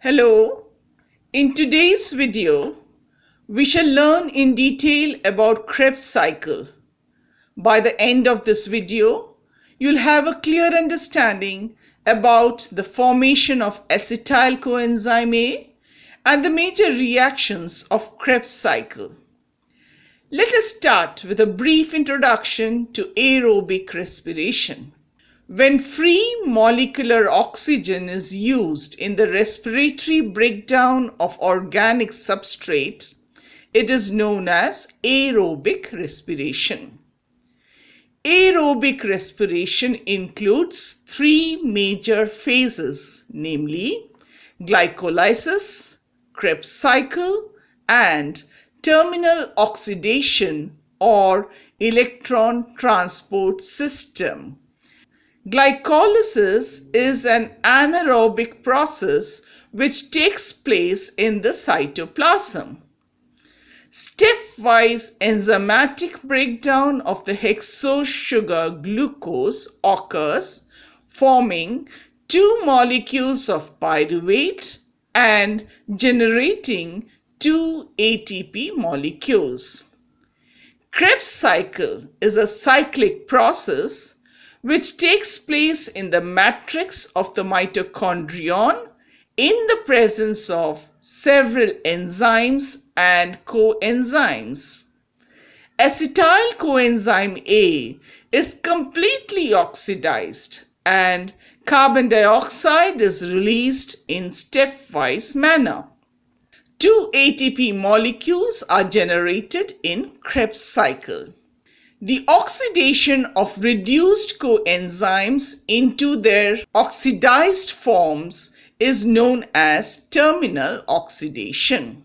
Hello, in today's video, we shall learn in detail about Krebs cycle. By the end of this video, you'll have a clear understanding about the formation of acetyl coenzyme A and the major reactions of Krebs cycle. Let us start with a brief introduction to aerobic respiration. When free molecular oxygen is used in the respiratory breakdown of organic substrate, it is known as aerobic respiration. Aerobic respiration includes three major phases, namely glycolysis, Krebs cycle, and terminal oxidation or electron transport system. Glycolysis is an anaerobic process which takes place in the cytoplasm. Stepwise enzymatic breakdown of the hexose sugar glucose occurs, forming two molecules of pyruvate and generating two ATP molecules. Krebs cycle is a cyclic process which takes place in the matrix of the mitochondrion in the presence of several enzymes and coenzymes. Acetyl coenzyme A is completely oxidized and carbon dioxide is released in stepwise manner. Two ATP molecules are generated in Krebs cycle. The oxidation of reduced coenzymes into their oxidized forms is known as terminal oxidation.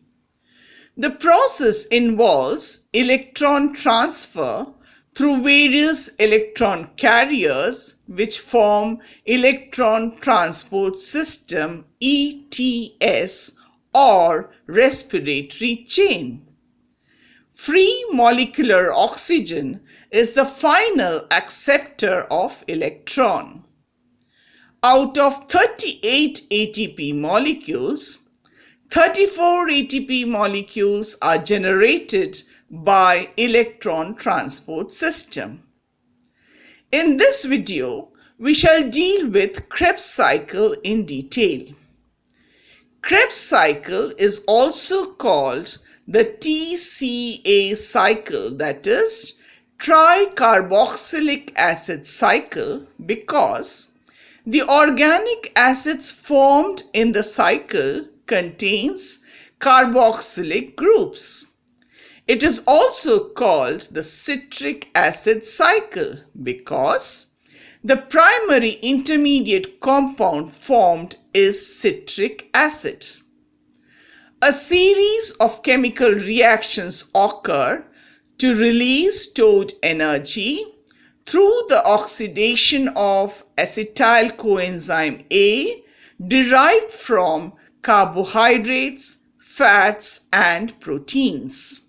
The process involves electron transfer through various electron carriers which form electron transport system ETS or respiratory chain. Free molecular oxygen is the final acceptor of electron. Out of 38 ATP molecules, 34 ATP molecules are generated by electron transport system. In this video, we shall deal with Krebs cycle in detail. Krebs cycle is also called the TCA cycle, that is tricarboxylic acid cycle, because the organic acids formed in the cycle contains carboxylic groups. It is also called the citric acid cycle because the primary intermediate compound formed is citric acid. A series of chemical reactions occur to release stored energy through the oxidation of acetyl coenzyme A derived from carbohydrates, fats, and proteins.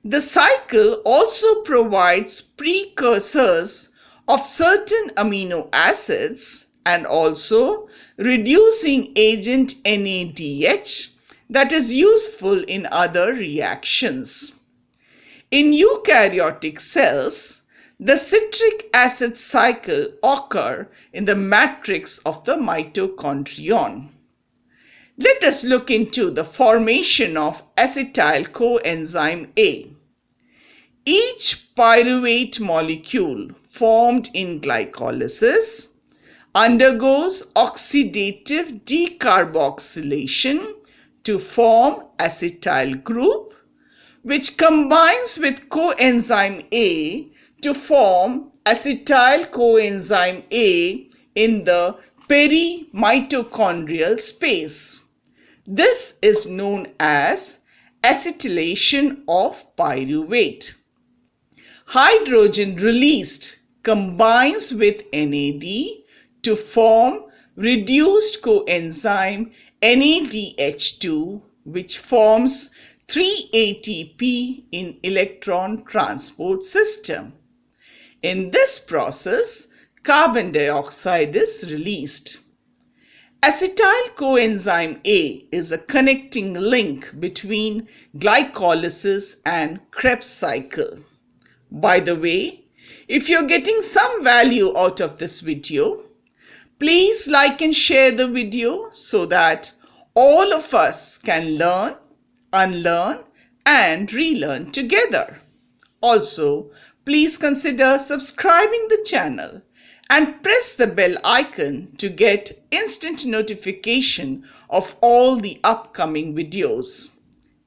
The cycle also provides precursors of certain amino acids and also reducing agent NADH that is useful in other reactions. In eukaryotic cells, the citric acid cycle occurs in the matrix of the mitochondrion. Let us look into the formation of acetyl coenzyme A. Each pyruvate molecule formed in glycolysis undergoes oxidative decarboxylation to form acetyl group, which combines with coenzyme A to form acetyl coenzyme A in the perimitochondrial space. This is known as acetylation of pyruvate. Hydrogen released combines with NAD to form reduced coenzyme NADH2, which forms 3-ATP in electron transport system. In this process, carbon dioxide is released. Acetyl coenzyme A is a connecting link between glycolysis and Krebs cycle. By the way, if you're getting some value out of this video, please like and share the video so that all of us can learn, unlearn, and relearn together. Also, please consider subscribing the channel and press the bell icon to get instant notification of all the upcoming videos.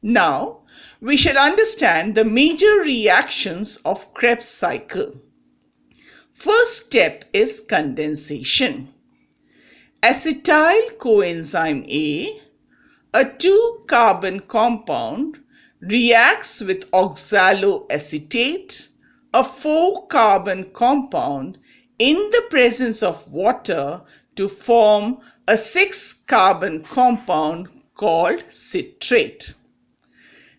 Now, we shall understand the major reactions of Krebs cycle. First step is condensation. Acetyl coenzyme a 2-carbon compound, reacts with oxaloacetate, a 4-carbon compound, in the presence of water to form a 6-carbon compound called citrate.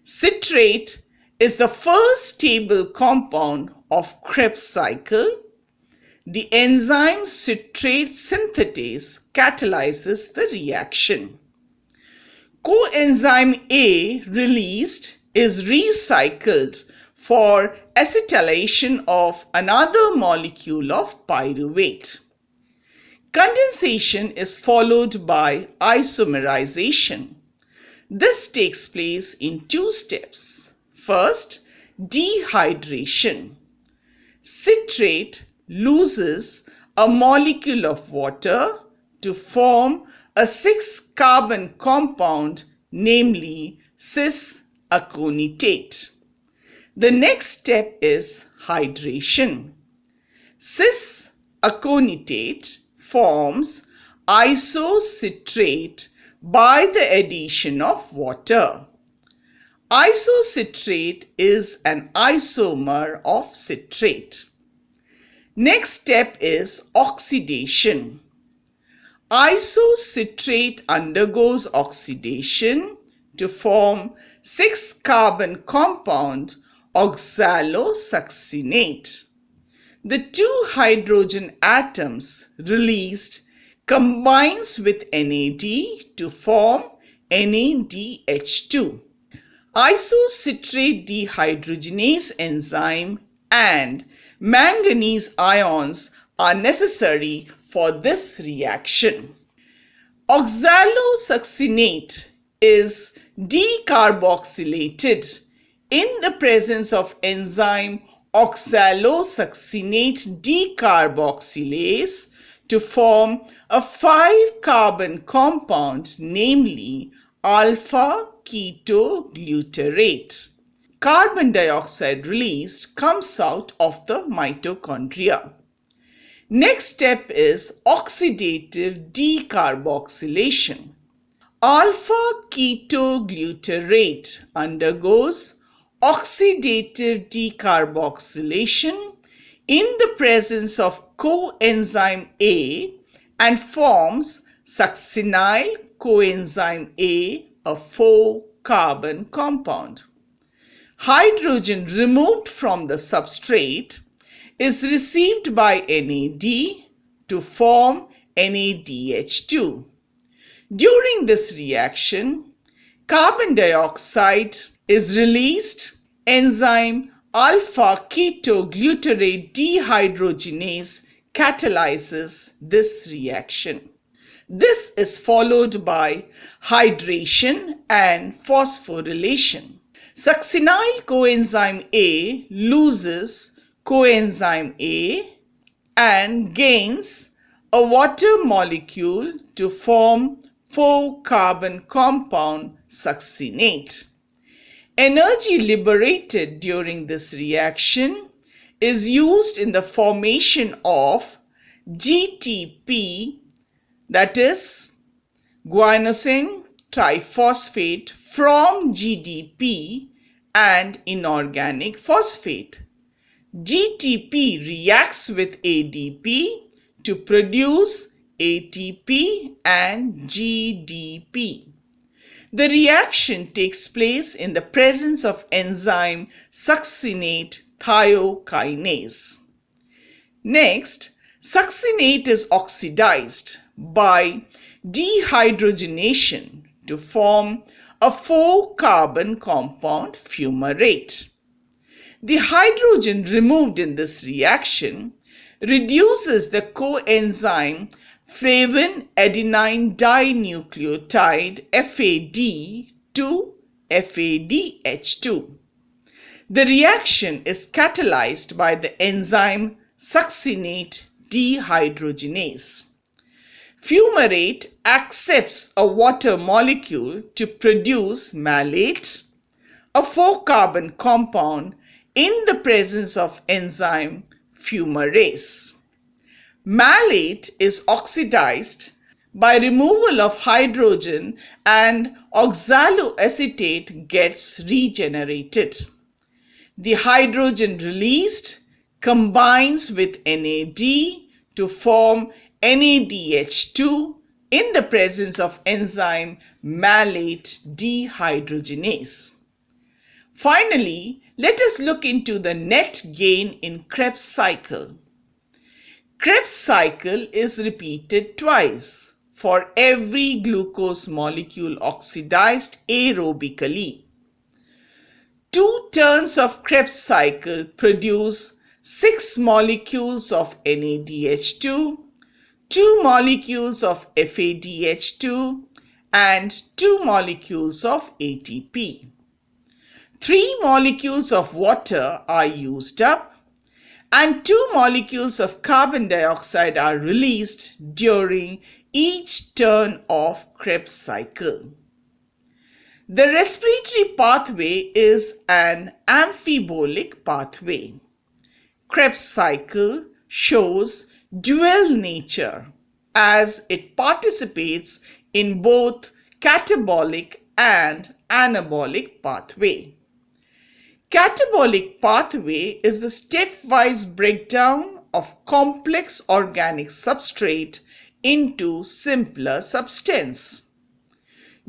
Citrate is the first stable compound of Krebs cycle. The enzyme citrate synthetase catalyzes the reaction. Coenzyme A released is recycled for acetylation of another molecule of pyruvate. Condensation is followed by isomerization. This takes place in 2 steps. First, dehydration. Citrate loses a molecule of water to form a 6-carbon compound, namely cis-aconitate. The next step is hydration. Cis-aconitate forms isocitrate by the addition of water. Isocitrate is an isomer of citrate. Next step is oxidation. Isocitrate undergoes oxidation to form 6-carbon compound oxalosuccinate. The 2 hydrogen atoms released combines with NAD to form NADH2. Isocitrate dehydrogenase enzyme and manganese ions are necessary for this reaction. Oxalosuccinate is decarboxylated in the presence of enzyme oxalosuccinate decarboxylase to form a 5-carbon compound, namely alpha-ketoglutarate. Carbon dioxide released comes out of the mitochondria. Next step is oxidative decarboxylation. Alpha-ketoglutarate undergoes oxidative decarboxylation in the presence of coenzyme A and forms succinyl coenzyme A, a 4-carbon compound. Hydrogen removed from the substrate is received by NAD to form NADH2. During this reaction, carbon dioxide is released. Enzyme alpha-ketoglutarate dehydrogenase catalyzes this reaction. This is followed by hydration and phosphorylation. Succinyl coenzyme A loses coenzyme A and gains a water molecule to form 4-carbon compound succinate. Energy liberated during this reaction is used in the formation of GTP, that is guanosine triphosphate, from GDP and inorganic phosphate. GTP reacts with ADP to produce ATP and GDP. The reaction takes place in the presence of enzyme succinate thiokinase. Next, succinate is oxidized by dehydrogenation to form a 4-carbon compound fumarate. The hydrogen removed in this reaction reduces the coenzyme flavin adenine dinucleotide FAD to FADH2. The reaction is catalyzed by the enzyme succinate dehydrogenase. Fumarate accepts a water molecule to produce malate, a 4-carbon compound in the presence of enzyme fumarase. Malate is oxidized by removal of hydrogen and oxaloacetate gets regenerated. The hydrogen released combines with NAD to form NADH2 in the presence of enzyme malate dehydrogenase. Finally, let us look into the net gain in Krebs cycle. Krebs cycle is repeated twice for every glucose molecule oxidized aerobically. 2 turns of Krebs cycle produce 6 molecules of NADH2, 2 molecules of FADH2, and 2 molecules of ATP. 3 molecules of water are used up, and 2 molecules of carbon dioxide are released during each turn of Krebs cycle. The respiratory pathway is an amphibolic pathway. Krebs cycle shows dual nature as it participates in both catabolic and anabolic pathway. Catabolic pathway is the stepwise breakdown of complex organic substrate into simpler substance.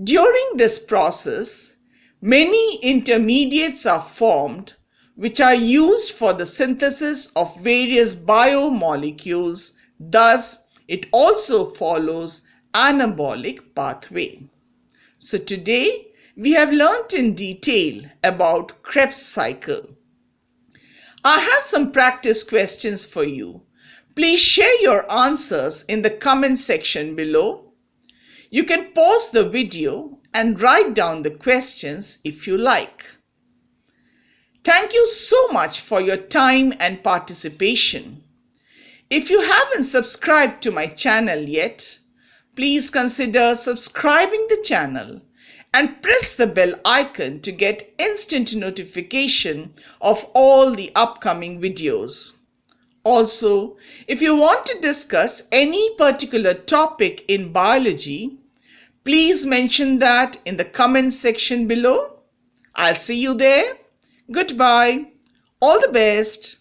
During this process, many intermediates are formed which are used for the synthesis of various biomolecules. Thus, it also follows anabolic pathway. So today, we have learnt in detail about Krebs cycle. I have some practice questions for you. Please share your answers in the comment section below. You can pause the video and write down the questions if you like. Thank you so much for your time and participation. If you haven't subscribed to my channel yet, please consider subscribing the channel and press the bell icon to get instant notification of all the upcoming videos. Also, if you want to discuss any particular topic in biology, please mention that in the comment section below. I'll see you there. Goodbye. All the best.